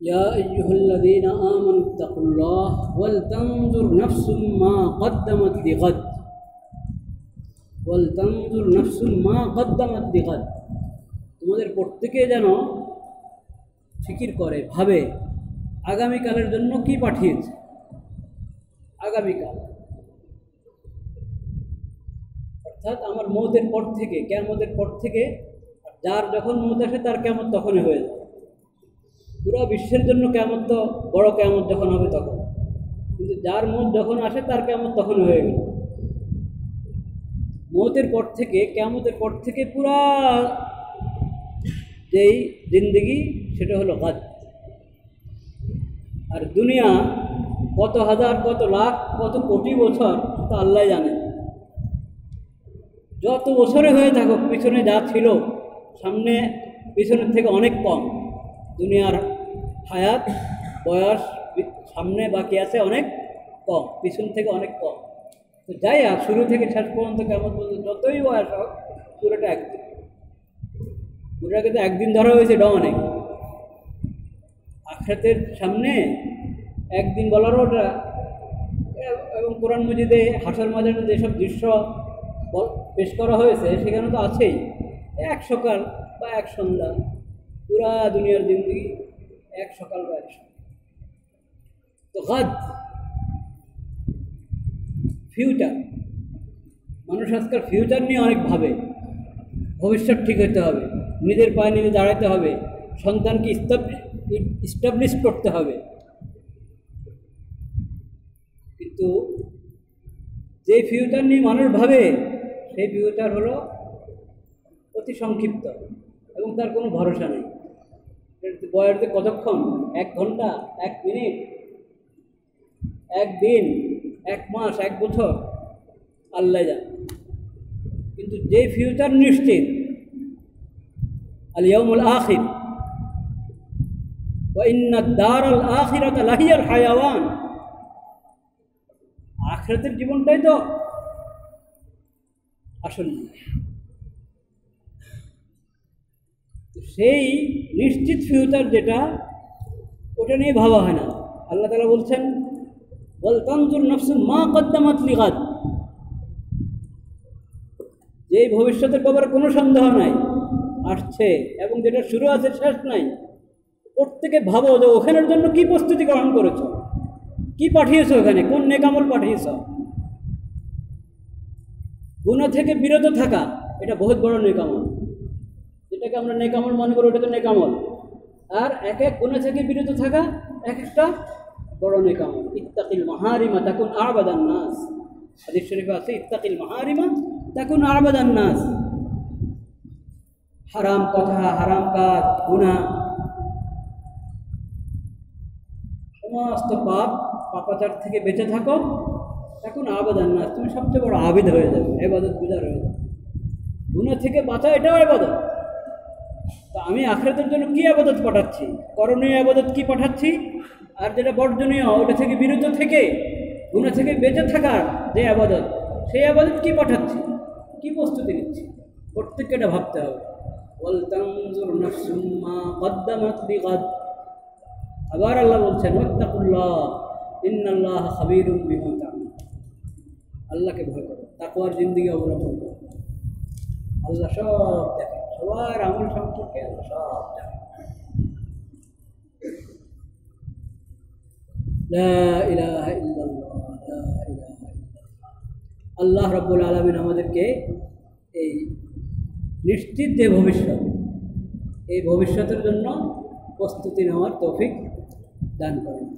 या अय्युहल्लज़ीन आमनुत्तक़ुल्लाह वलतंजुर नफ्सुम मा क़द्दमत लिग़द वलतंजुर नफ्सुम मा क़द्दमत लिग़द। তোমাদের প্রত্যেকে যেন ফিকির করে, ভাবে আগামীকালের জন্য কি পাঠিয়েছে। আগামীকাল অর্থাৎ আমার মওতের পর থেকে, কিয়ামতের পর থেকে, যার যখন মওত আসে তার কিয়ামত তখনই হয়ে যায়। পুরো বিশ্বের জন্য কিয়ামত তো বড় কিয়ামত যখন হবে তখন, কিন্তু যার মওত যখন আসে তার কিয়ামত তখন হয়ে গেল। মওতের পর থেকে, কিয়ামতের পর থেকে পুরা যেই জিন্দেগি সেটা হলো গাদ। আর দুনিয়া কত হাজার, কত লাখ, কত কোটি বছর তা আল্লাহ জানে। যত বছরে হয়ে থাকুক, পিছনে যা ছিল সামনে পিছনের থেকে অনেক কম। দুনিয়ার হায়াত বয়স সামনে বাকি আছে অনেক কম, পিছন থেকে অনেক কম। তো যাই হোক, শুরু থেকে শেষ পর্যন্ত কেমন পর্যন্ত যতই বয়স হোক, পুরোটা একদিন। পুরোটাকে তো একদিন ধরা হয়েছে, এটা অনেক। আখিরাতের সামনে একদিন বলারও ওটা, এবং কোরআন মজিদে হাসর ময়দানে যেসব দৃশ্য পেশ করা হয়েছে সেখানে তো আছেই। এক সকাল বা এক সন্ধ্যা, পুরা দুনিয়ার জিন্দেগি এক সকাল বা এক সন্ধ্যা। তো গাদ ফিউচার, মানুষ আজকাল ফিউচার নিয়ে অনেক ভাবে। ভবিষ্যৎ ঠিক হতে হবে, নিজের পায়ে নিজে দাঁড়াতে হবে, সন্তানকে ইস্টাবলিশ করতে হবে। কিন্তু যে ফিউচার নিয়ে মানুষ ভাবে সেই ফিউচার হলো অতি সংক্ষিপ্ত এবং তার কোনো ভরসা নেই। বয়স কতক্ষণ, 1 ঘন্টা, 1 মিনিট, 1 দিন, 1 মাস, 1 বছর, আল্লাহ জানে। কিন্তু যে ফিউচার নিশ্চিত, আল ইয়াউমুল আখির ওয়া ইন্নাদ দারাল আখিরাতা লাহিয়াল হায়াওয়ান, আখিরাতের জীবনটাই তো আসল। সেই নিশ্চিত ফিউচার যেটা, ওটা নিয়ে ভাবা হয় না। আল্লাহ তাআলা বলছেন ওয়ালতানজুর নাফসুম মা কদ্দামাত লিগাদ, যে ভবিষ্যতের ব্যাপারে কোনো সন্দেহ নাই, আসছে এবং যেটা শুরু আছে শেষ নাই। প্রত্যেকে ভাবো যে ওখানের জন্য কি প্রস্তুতি গ্রহণ করেছ, কি পাঠিয়েছ, ওখানে কোন নেকামল পাঠিয়েছ। গুনাহ থেকে বিরত থাকা এটা বহুত বড় নেকামল। যেটাকে আমরা নেকামল মনে করি ওটা তো নেকামল। আর এক এক গুনাহ থেকে বিরত থাকা এক একটা বড় নেকামল। ইত্তাকিল মাহারিমা তাকুন আবাদান নাস, হাদিস শরীফে আছে ইত্তাকিল মাহারিমা তাকুন আবাদান নাস। হারাম কথা, হারাম কাজ, গুনাহ, সমস্ত পাপাচার থেকে বেঁচে থাকো, এখন আবাদান নাস, তুমি সবচেয়ে বড় আবিদ হয়ে যাবে, ইবাদত গুজার হয়ে যাবে। গুনাহ থেকে বাঁচা এটাও ইবাদত। তা আমি আখিরাতের জন্য কি ইবাদত পাঠাচ্ছি, করণীয় ইবাদত কি পাঠাচ্ছি, আর যেটা বর্জনীয় ওটা থেকে বিরত থেকে গুনাহ থেকে বেঁচে থাকার যে ইবাদত, সেই ইবাদত কি পাঠাচ্ছি, কি প্রস্তুতি নিচ্ছি, প্রত্যেককে এটা ভাবতে হবে। ওয়ালতানজুর নাফসুম মা কদ্দামাত লিগাদ। আবার আল্লাহ বলছেন ওয়াত্তাকুল্লাহ ইন্নাল্লাহা খাবীরুম বিমা তা'মালুন। আল্লাহকে ভয় করো, তাকওয়ার জিন্দেগি অবলম্বন করো। আল্লাহ সব দেখেন, সবার আমল সম্পর্কে আল্লাহ সব জানেন। লা ইলাহা ইল্লাল্লাহ, লা ইলাহা ইল্লাল্লাহ। আল্লাহ রাব্বুল আলামিন আমাদেরকে এই নিশ্চিত যে ভবিষ্যৎ, এই ভবিষ্যতের জন্য প্রস্তুতি নেওয়ার তৌফিক দান করেন।